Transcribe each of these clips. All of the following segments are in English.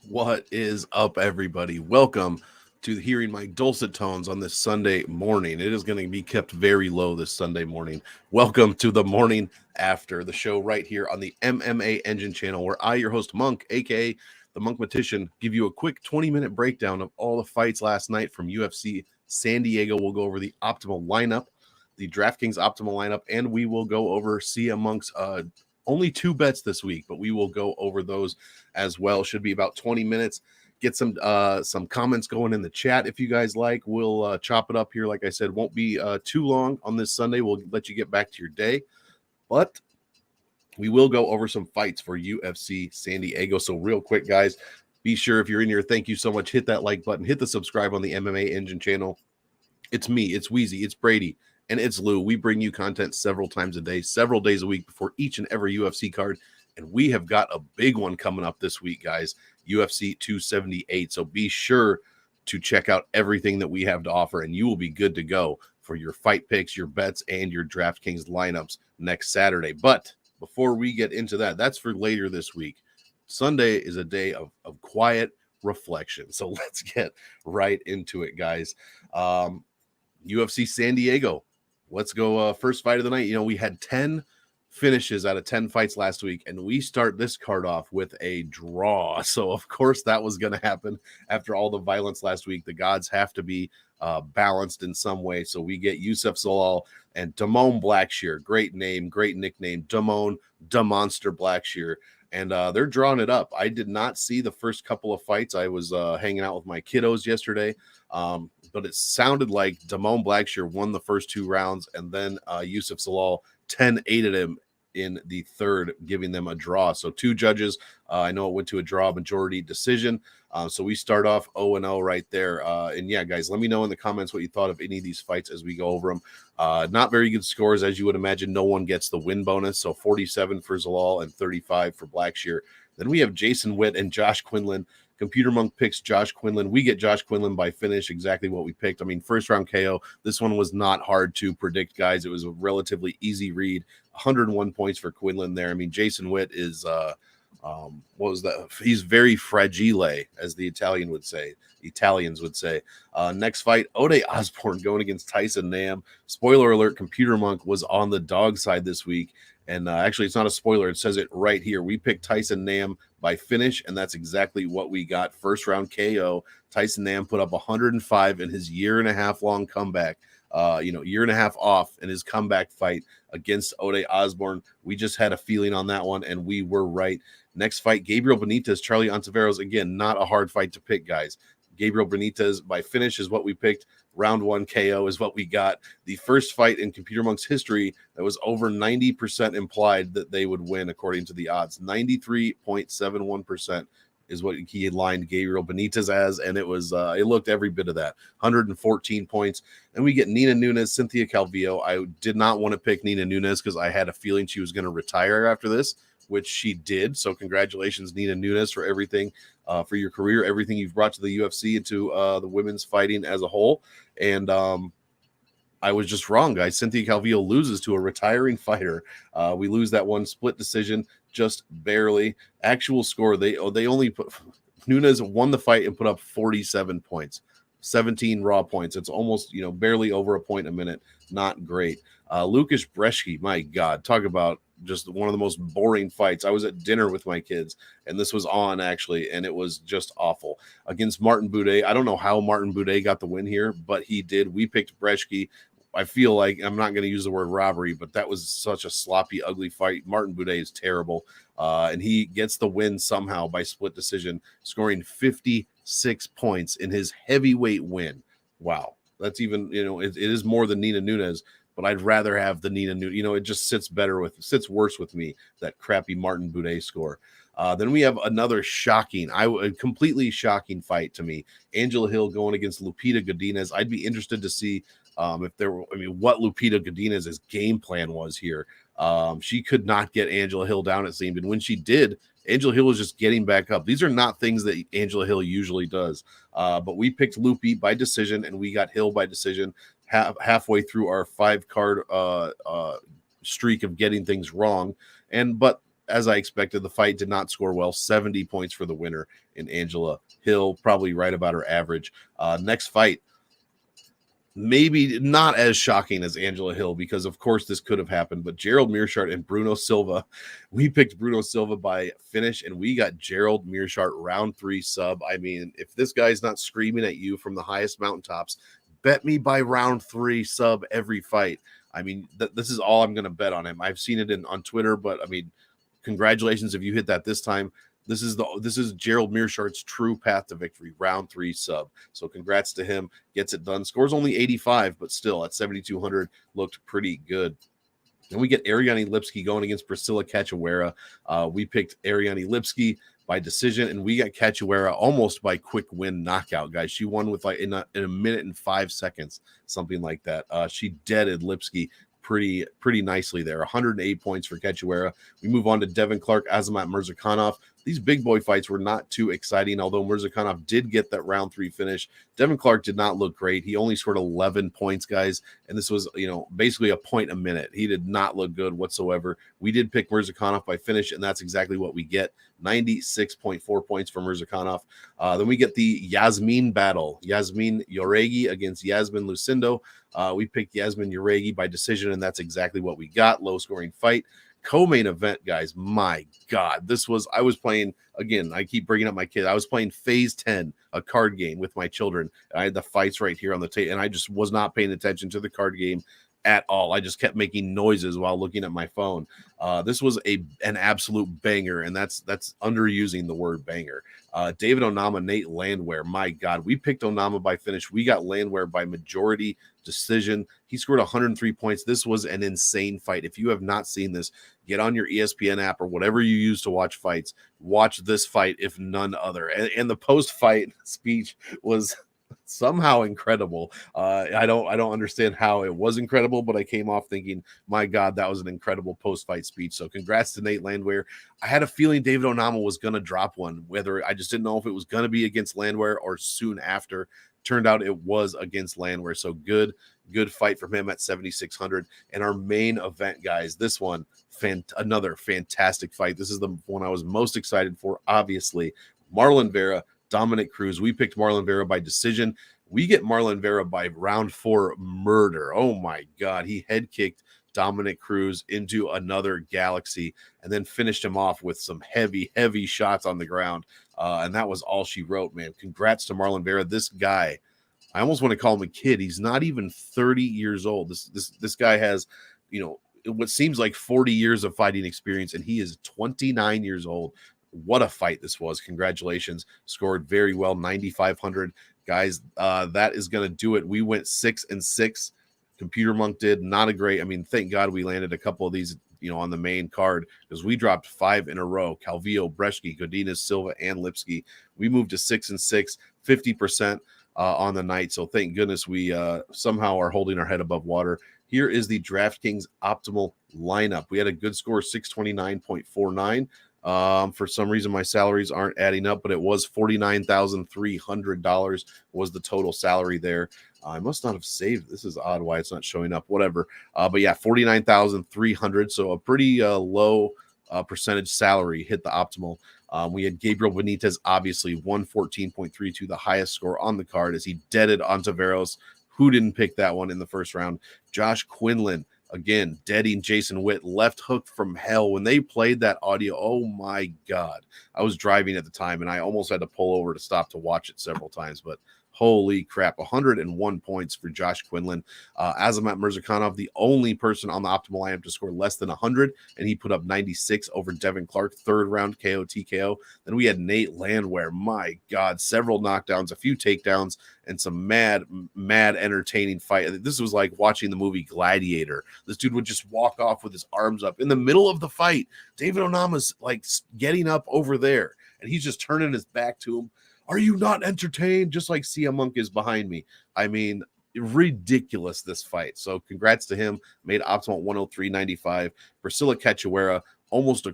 What is up, everybody? Welcome to hearing my dulcet tones on this Sunday morning. It is going to be kept very low this Sunday morning. Welcome to the morning after the show right here on the MMA Engine channel, where I, your host, Monk, aka the Monkmatician, give you a quick 20-minute breakdown of all the fights last night from UFC San Diego. We'll go over the optimal lineup, the DraftKings optimal lineup, and we will go over CM Monk's only two bets this week, but we will go over those as well. Should be about 20 minutes. Get some comments going in the chat if you guys like. We'll chop it up here. Like I said, won't be too long on this Sunday. We'll let you get back to your day, but we will go over some fights for UFC San Diego. So real quick, guys, be sure if you're in here, thank you so much. Hit that like button. Hit the subscribe on the MMA Engine channel. It's me, it's Wheezy, it's Brady, and it's Lou. We bring you content several times a day, several days a week before each and every UFC card. And we have got a big one coming up this week, guys, UFC 278. So be sure to check out everything that we have to offer, and you will be good to go for your fight picks, your bets, and your DraftKings lineups next Saturday. But before we get into that, that's for later this week. Sunday is a day of quiet reflection. So let's get right into it, guys. UFC San Diego. Let's go first fight of the night. You know, we had 10 finishes out of 10 fights last week, and we start this card off with a draw. So, of course, that was going to happen after all the violence last week. The gods have to be balanced in some way. So we get Yusuf Zalal and Damone Blackshear. Great name, great nickname. Damone, Da Monster Blackshear. And they're drawing it up. I did not see the first couple of fights. I was hanging out with my kiddos yesterday. But it sounded like Damone Blackshear won the first two rounds, and then Yusuf Zalal 10-8'd him in the third, giving them a draw. So two judges. I know it went to a draw majority decision. So we start off 0-0 right there. And yeah, guys, let me know in the comments what you thought of any of these fights as we go over them. Not very good scores, as you would imagine. No one gets the win bonus. So 47 for Zalal and 35 for Blackshear. Then we have Jason Witt and Josh Quinlan. Computer Monk picks Josh Quinlan. We get Josh Quinlan by finish, exactly what we picked. I mean, first round KO. This one was not hard to predict, guys. It was a relatively easy read. 101 points for Quinlan there. I mean, Jason Witt is, what was that? He's very fragile, as the Italians would say. Next fight, Ode Osborne going against Tyson Nam. Spoiler alert, Computer Monk was on the dog side this week. And actually, it's not a spoiler. It says it right here. We picked Tyson Nam by finish, and that's exactly what we got. First round KO. Tyson Nam put up 105 in his year-and-a-half long comeback. Year and a half off in his comeback fight against Ode Osborne. We just had a feeling on that one, and we were right. Next fight, Gabriel Benitez, Charlie Ontaveros. Again, not a hard fight to pick, guys. Gabriel Benitez by finish is what we picked. Round one KO is what we got. The first fight in Computer Monk's history that was over 90% implied that they would win, according to the odds. 93.71% is what he had lined Gabriel Benitez as, and it looked every bit of that. 114 points. And we get Nina Nunes, Cynthia Calvillo. I did not want to pick Nina Nunes because I had a feeling she was going to retire after this, which she did. So congratulations, Nina Nunes, for everything, for your career, everything you've brought to the UFC and to the women's fighting as a whole. And I was just wrong, guys. Cynthia Calvillo loses to a retiring fighter. We lose that one split decision, just barely. Actual score, they only put Nunes won the fight and put up 47 points. 17 raw points. It's almost, barely over a point a minute. Not great. Lukasz Brzeski, my God, talk about just one of the most boring fights. I was at dinner with my kids, and this was on, actually, and it was just awful. Against Martin Buday. I don't know how Martin Buday got the win here, but he did. We picked Brzeski. I feel like I'm not going to use the word robbery, but that was such a sloppy, ugly fight. Martin Buday is terrible, and he gets the win somehow by split decision, scoring 56 points in his heavyweight win. Wow. That's even, it is more than Nina Nunes, but I'd rather have the Nina Nunes. It just sits worse with me, that crappy Martin Buday score. Then we have another completely shocking fight to me. Angela Hill going against Lupita Gadines. I'd be interested to see what Lupita Gadines' game plan was here. She could not get Angela Hill down, it seemed. And when she did, Angela Hill was just getting back up. These are not things that Angela Hill usually does. But we picked Lupi by decision, and we got Hill by decision halfway through our 5-card streak of getting things wrong. But as I expected, the fight did not score well. 70 points for the winner in Angela Hill, probably right about her average. Next fight, maybe not as shocking as Angela Hill, because of course this could have happened, but Gerald Meerschaert and Bruno Silva. We picked Bruno Silva by finish, and we got Gerald Meerschaert round 3 sub. I mean, if this guy's not screaming at you from the highest mountaintops, bet me by round 3 sub every fight. I mean, this is all I'm going to bet on him. I've seen it on Twitter, but I mean, congratulations if you hit that this time. This is Gerald Meerschaert's true path to victory, round 3 sub. So congrats to him. Gets it done. Scores only 85, but still at 7,200 looked pretty good. And we get Ariane Lipski going against Priscilla Cachoeira. We picked Ariane Lipski by decision, and we got Cachoeira almost by quick win knockout, guys. She won with like in a minute and 5 seconds, something like that. She deaded Lipski pretty nicely there. 108 points for Cachoeira. We move on to Devin Clark, Azamat Murzakanov. These big boy fights were not too exciting, although Murzakanov did get that round 3 finish. Devin Clark did not look great. He only scored 11 points, guys, and this was, basically a point a minute. He did not look good whatsoever. We did pick Murzakanov by finish, and that's exactly what we get. 96.4 points for Murzakanov. Then we get the Yasmin battle. Yasmin Yoregi against Yasmin Lucindo. We picked Yasmin Yoregi by decision, and that's exactly what we got. Low-scoring fight. Co-main event, guys. My God, I was playing, again, I keep bringing up my kid. I was playing Phase 10, a card game with my children. I had the fights right here on the table, and I just was not paying attention to the card game at all. I just kept making noises while looking at my phone. This was an absolute banger, and that's underusing the word banger. David Onama, Nate Landwear. My God, we picked Onama by finish. We got Landwear by majority decision. He scored 103 points. This was an insane fight. If you have not seen this, get on your ESPN app or whatever you use to watch fights. Watch this fight, if none other. And the post-fight speech was somehow incredible. I don't understand how it was incredible, but I came off thinking, my God, that was an incredible post-fight speech. So congrats to Nate Landwear. I had a feeling David Onama was going to drop one, whether I just didn't know if it was going to be against Landwear or soon after. Turned out it was against Landwear. So good fight from him at 7,600. And our main event, guys, this one, another fantastic fight. This is the one I was most excited for, obviously. Marlon Vera, Dominic Cruz. We picked Marlon Vera by decision. We get Marlon Vera by round 4 murder. Oh my God. He head kicked Dominic Cruz into another galaxy and then finished him off with some heavy shots on the ground. And that was all she wrote, man. Congrats to Marlon Vera. This guy, I almost want to call him a kid. He's not even 30 years old. This guy has, what seems like 40 years of fighting experience, and he is 29 years old. What a fight this was. Congratulations. Scored very well, 9,500. Guys, that is going to do it. We went 6-6. Computer Monk did not a great. I mean, thank God we landed a couple of these, on the main card, because we dropped 5 in a row. Calvillo, Breshke, Gadines, Silva, and Lipski. We moved to 6-6, 50% on the night. So thank goodness we somehow are holding our head above water. Here is the DraftKings optimal lineup. We had a good score, 629.49. For some reason, my salaries aren't adding up, but it was $49,300 was the total salary there. I must not have saved. This is odd why it's not showing up. Whatever. But yeah, 49,300. So a pretty low percentage salary hit the optimal. We had Gabriel Benitez, obviously 114.32, the highest score on the card, as he deaded Ontaveros. Who didn't pick that one in the first round? Josh Quinlan, again, deading Jason Witt, left hook from hell. When they played that audio, oh my God. I was driving at the time, and I almost had to pull over to stop to watch it several times, but holy crap, 101 points for Josh Quinlan. Azamat Murzakanov, the only person on the optimal lineup to score less than 100, and he put up 96 over Devin Clark, 3rd round KO TKO. Then we had Nate Landwear. My God, several knockdowns, a few takedowns, and some mad entertaining fight. This was like watching the movie Gladiator. This dude would just walk off with his arms up in the middle of the fight. David Onama's like getting up over there, and he's just turning his back to him. Are you not entertained? Just like CM Monk is behind me. I mean, ridiculous, this fight. So congrats to him. Made optimal 103.95. Priscilla Cachoeira, almost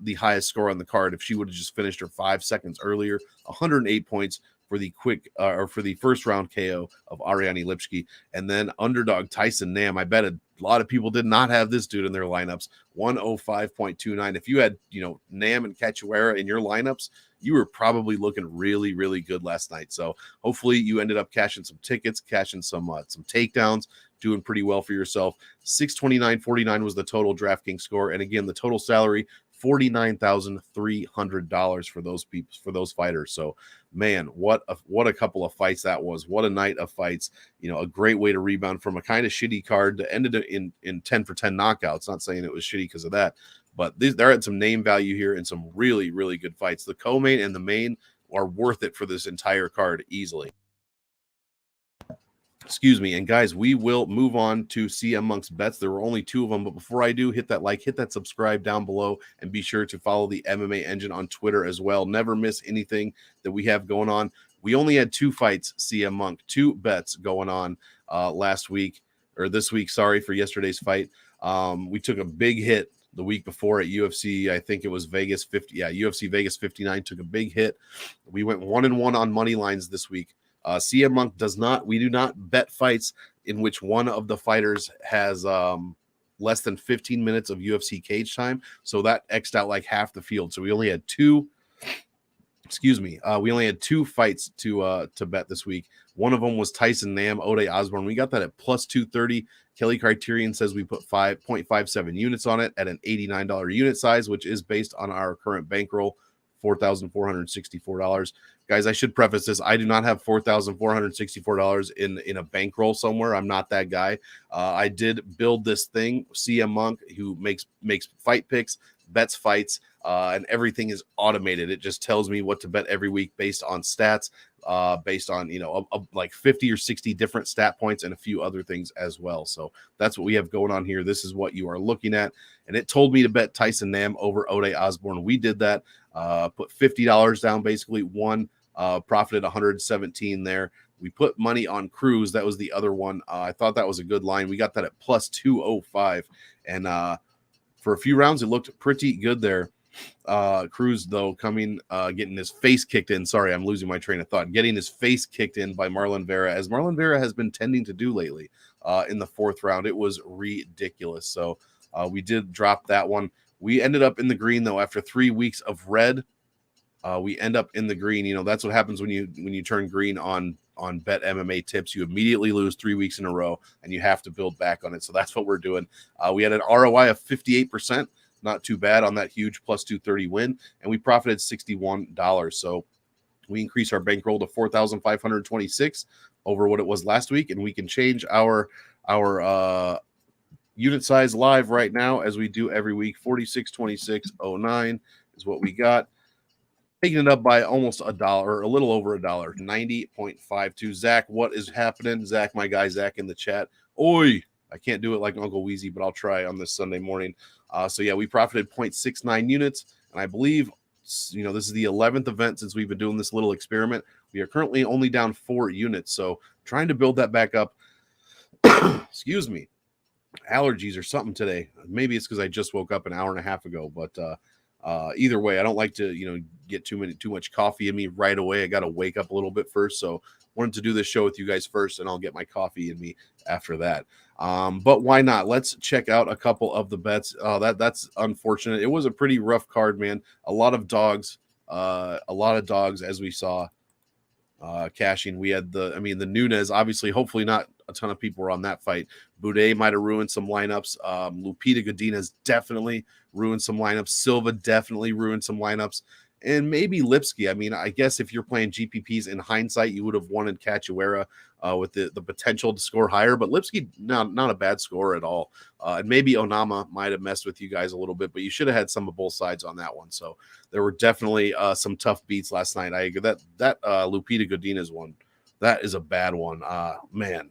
the highest score on the card if she would have just finished her 5 seconds earlier. 108 points for the for the first round KO of Ariane Lipski. And then underdog Tyson Nam. I bet a lot of people did not have this dude in their lineups. 105.29. If you had, Nam and Cachoeira in your lineups, you were probably looking really, really good last night. So hopefully you ended up cashing some tickets, cashing some takedowns, doing pretty well for yourself. 629.49 was the total DraftKings score. And again, the total salary, $49,300 for those people, for those fighters. So man, what a couple of fights that was. What a night of fights. A great way to rebound from a kind of shitty card that ended in 10 for 10 knockouts. Not saying it was shitty because of that, but there had some name value here and some really, really good fights. The co-main and the main are worth it for this entire card easily. Excuse me. And guys, we will move on to CM Monk's bets. There were only 2 of them, but before I do, hit that like, hit that subscribe down below, and be sure to follow the MMA Engine on Twitter as well. Never miss anything that we have going on. We only had 2 fights, CM Monk, 2 bets going on this week, for yesterday's fight. We took a big hit the week before at UFC. I think it was Vegas 50. Yeah, UFC Vegas 59 took a big hit. We went 1-1 on money lines this week. CM Monk we do not bet fights in which one of the fighters has less than 15 minutes of UFC cage time. So that X'd out like half the field. So we only had 2 fights to bet this week. One of them was Tyson Nam, Ode Osborne. We got that at plus 230. Kelly Criterion says we put 5.57 units on it at an $89 unit size, which is based on our current bankroll, $4,464. Guys, I should preface this. I do not have $4,464 in a bankroll somewhere. I'm not that guy. I did build this thing, CM Monk, who makes fight picks, bets fights, and everything is automated. It just tells me what to bet every week based on stats, based on, like 50 or 60 different stat points and a few other things as well. So that's what we have going on here. This is what you are looking at. And it told me to bet Tyson Nam over Ode Osborne. We did that, put $50 down, basically won, profited 117 there. We put money on Cruz. That was the other one. I thought that was a good line. We got that at plus 205. And for a few rounds, it looked pretty good there. Cruz, though, getting his face kicked in. Sorry, I'm losing my train of thought. Getting his face kicked in by Marlon Vera, as Marlon Vera has been tending to do lately in the 4th round. It was ridiculous. So we did drop that one. We ended up in the green, though, after 3 weeks of red. We end up in the green. That's what happens when you turn green on Bet MMA tips. You immediately lose 3 weeks in a row, and you have to build back on it. So that's what we're doing. We had an ROI of 58%. Not too bad on that huge plus 230 win, and we profited $61. So we increased our bankroll to 4,526 over what it was last week, and we can change our unit size live right now as we do every week. 4626.09 is what we got. Taking it up by almost $1, or a little over $1, 90.52. Zach, what is happening? Zach, my guy Zach in the chat. Oi! I can't do it like Uncle Weezy, but I'll try on this Sunday morning. So yeah, we profited 0.69 units, and I believe, this is the 11th event since we've been doing this little experiment. We are currently only down 4 units, so trying to build that back up. Excuse me. Allergies or something today. Maybe it's because I just woke up an hour and a half ago, but either way, I don't like to, get too much coffee in me right away. I got to wake up a little bit first. So wanted to do this show with you guys first, and I'll get my coffee in me after that. But why not? Let's check out a couple of the bets. That's unfortunate. It was a pretty rough card, man. A lot of dogs as we saw cashing. We had the Nunes, obviously, hopefully not a ton of people were on that fight. Boudet might have ruined some lineups. Lupita Gadines definitely ruined some lineups. Silva definitely ruined some lineups. And maybe Lipski. I guess if you're playing GPPs in hindsight, you would have wanted Cachoeira with the potential to score higher. But Lipski, not a bad score at all. And maybe Onama might have messed with you guys a little bit, but you should have had some of both sides on that one. So there were definitely some tough beats last night. I agree that Lupita Godinez one, that is a bad one. Man.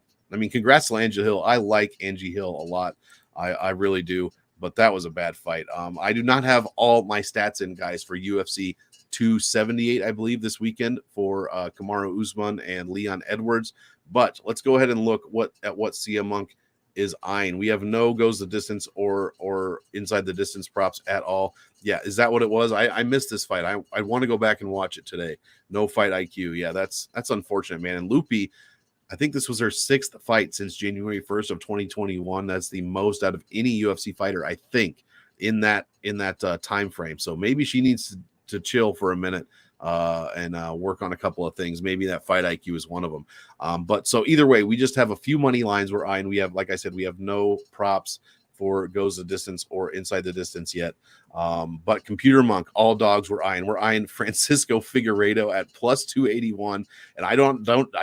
Congrats to Angie Hill. I like Angie Hill a lot. I really do. But that was a bad fight. I do not have all my stats in, guys, for UFC 278, I believe, this weekend for Kamaru Usman and Leon Edwards. But let's go ahead and look at what CM Monk is eyeing. We have no goes the distance or inside the distance props at all. Yeah, is that what it was? I missed this fight. I want to go back and watch it today. No fight IQ. Yeah, that's unfortunate, man. And Lupita, I think this was her 6th fight since January 1st of 2021. That's the most out of any UFC fighter, I think, in that time frame. So maybe she needs to chill for a minute and work on a couple of things. Maybe that fight IQ is one of them. But so either way, we just have a few money lines we're eyeing. We have, like I said, we have no props for goes the distance or inside the distance yet. But Computer Monk, all dogs we're eyeing. We're eyeing Francisco Figueiredo at plus 281. And I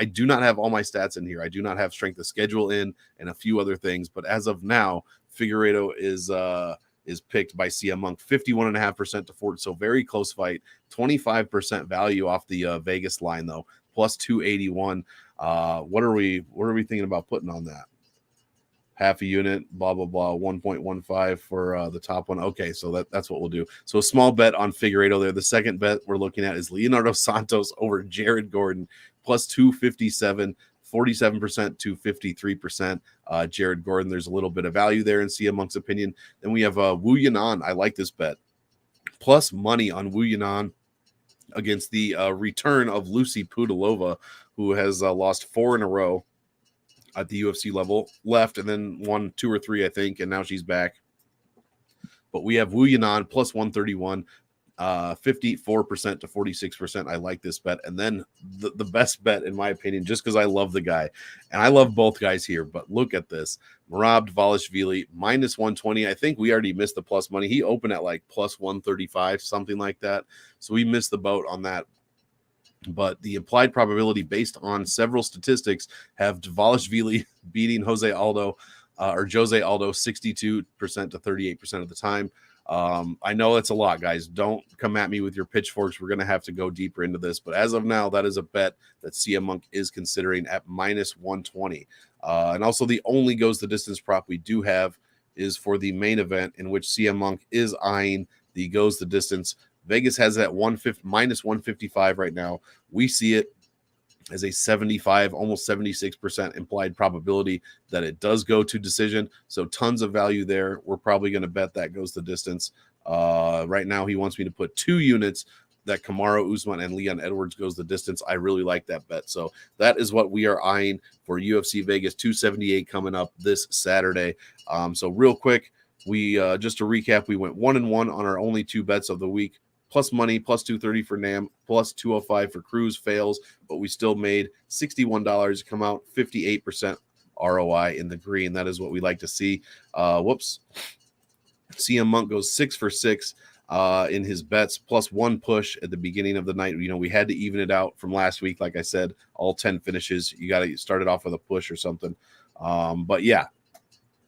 do not have all my stats in here. I do not have strength of schedule in and a few other things. But as of now, Figueiredo is picked by CM Monk 51.5% to 40. So very close fight. 25% value off the Vegas line though, plus 281. What are we thinking about putting on that? Half a unit, blah, blah, blah, 1.15 for the top one. Okay, so that's what we'll do. So a small bet on Figueiredo there. The second bet we're looking at is Leonardo Santos over Jared Gordon, plus 257, 47% to 53%. Jared Gordon, there's a little bit of value there in CM Monk's opinion. Then we have Wu Yanan. I like this bet. Plus money on Wu Yanan against the return of Lucy Pudilova, who has lost 4 in a row at the UFC level, left and then won 2 or 3, I think, and now she's back. But we have Wu Yanan plus 131, 54% to 46%. I like this bet. And then the best bet, in my opinion, just because I love the guy, and I love both guys here, but look at this. Merab Dvalishvili, minus 120. I think we already missed the plus money. He opened at like plus 135, something like that. So we missed the boat on that. But the implied probability based on several statistics have Dvalishvili beating Jose Aldo 62% to 38% of the time. I know that's a lot, guys. Don't come at me with your pitchforks. We're going to have to go deeper into this. But as of now, that is a bet that CM Monk is considering at minus 120. And also the only goes the distance prop we do have is for the main event, in which CM Monk is eyeing the goes the distance. Vegas has that minus 155 right now. We see it as a 75, almost 76% implied probability that it does go to decision. So tons of value there. We're probably going to bet that goes the distance. Right now, he wants me to put 2 units that Kamaru Usman and Leon Edwards goes the distance. I really like that bet. So that is what we are eyeing for UFC Vegas 278 coming up this Saturday. So real quick, we just to recap, we went 1-1 on our only 2 bets of the week. Plus money, plus 230 for Nam, plus 205 for Cruz, fails, but we still made $61, come out 58% ROI in the green. That is what we like to see. CM Monk goes 6 for 6 in his bets, plus 1 push at the beginning of the night. You know, we had to even it out from last week. Like I said, all 10 finishes. You got to start it off with a push or something. But yeah,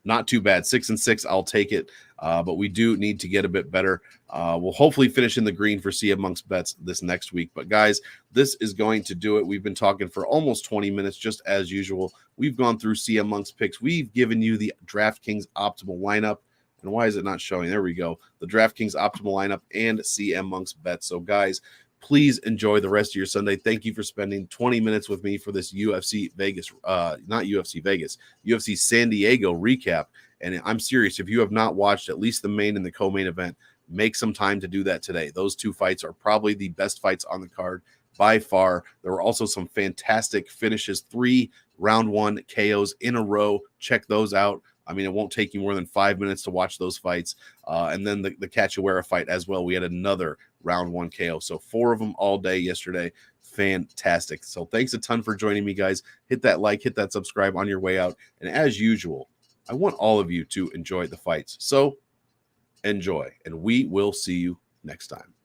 not too bad. 6-6, I'll take it. But we do need to get a bit better. We'll hopefully finish in the green for CM Monk's bets this next week. But guys, this is going to do it. We've been talking for almost 20 minutes, just as usual. We've gone through CM Monk's picks. We've given you the DraftKings optimal lineup. And why is it not showing? There we go. The DraftKings optimal lineup and CM Monk's bets. So guys, please enjoy the rest of your Sunday. Thank you for spending 20 minutes with me for this UFC Vegas, not UFC Vegas, UFC San Diego recap. And I'm serious, if you have not watched at least the main and the co-main event, make some time to do that today. Those 2 fights are probably the best fights on the card by far. There were also some fantastic finishes, 3 round 1 KOs in a row. Check those out. I mean, it won't take you more than 5 minutes to watch those fights. And then the Cachoeira fight as well. We had another round 1 KO. So 4 of them all day yesterday. Fantastic. So thanks a ton for joining me, guys. Hit that like, hit that subscribe on your way out. And as usual, I want all of you to enjoy the fights. So enjoy, and we will see you next time.